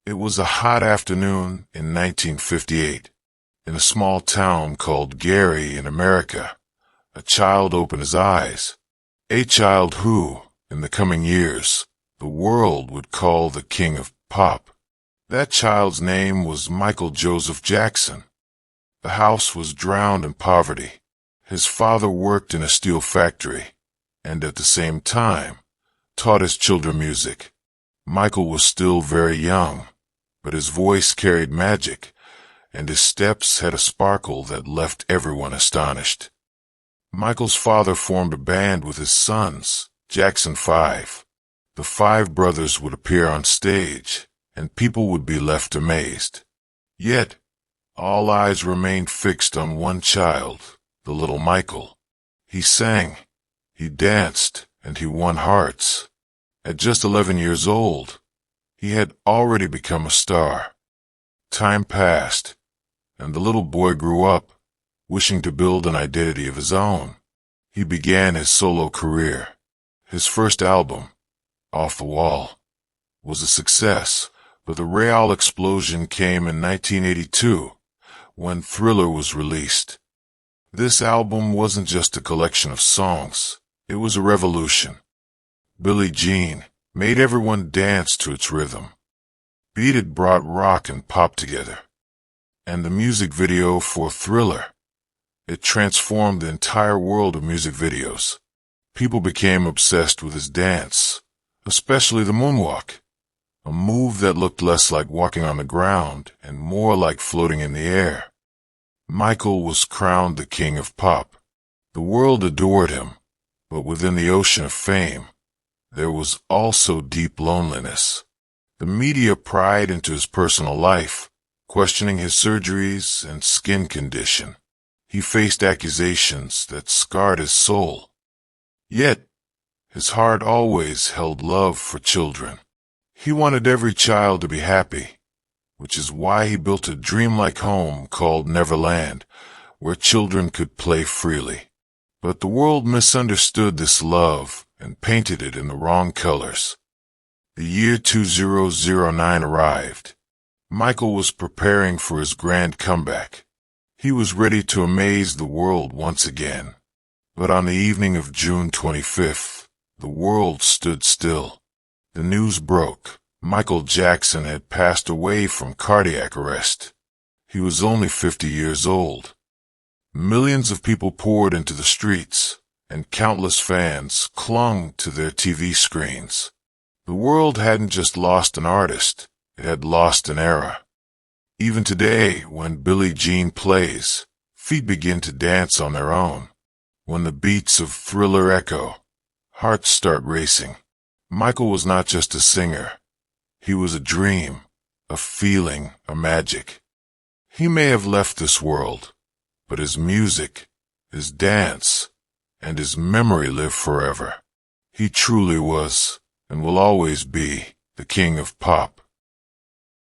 It was a hot afternoon in 1958. In a small town called Gary in America, a child opened his eyes. A child who, in the coming years, the world would call the king of pop. That child's name was Michael Joseph Jackson. The house was drowned in poverty. His father worked in a steel factory, and at the same time, taught his children music. Michael was still very young, but his voice carried magic, and his steps had a sparkle that left everyone astonished. Michael's father formed a band with his sons, Jackson 5. The 5 brothers would appear on stage, and people would be left amazed. Yet, all eyes remained fixed on one child, the little Michael. He sang, he danced, and he won hearts. At just 11 years old, he had already become a star. Time passed, and the little boy grew up, wishing to build an identity of his own. He began his solo career. His first album, Off the Wall, was a success, but the real explosion came in 1982, when Thriller was released. This album wasn't just a collection of songs, it was a revolution. Billie Jean made everyone dance to its rhythm. Beat It brought rock and pop together. And the music video for Thriller, it transformed the entire world of music videos. People became obsessed with his dance, especially the moonwalk, a move that looked less like walking on the ground and more like floating in the air. Michael was crowned the king of pop. The world adored him, but within the ocean of fame, there was also deep loneliness. The media pried into his personal life, questioning his surgeries and skin condition. He faced accusations that scarred his soul. Yet, his heart always held love for children. He wanted every child to be happy, which is why he built a dreamlike home called Neverland, where children could play freely. But the world misunderstood this love and painted it in the wrong colors. The year 2009 arrived. Michael was preparing for his grand comeback. He was ready to amaze the world once again. But on the evening of June 25th, the world stood still. The news broke. Michael Jackson had passed away from cardiac arrest. He was only 50 years old. Millions of people poured into the streets, and countless fans clung to their TV screens. The world hadn't just lost an artist, it had lost an era. Even today, when Billie Jean plays, feet begin to dance on their own. When the beats of Thriller echo, hearts start racing. Michael was not just a singer. He was a dream, a feeling, a magic. He may have left this world, but his music, his dance, and his memory live forever. He truly was, and will always be, the king of pop.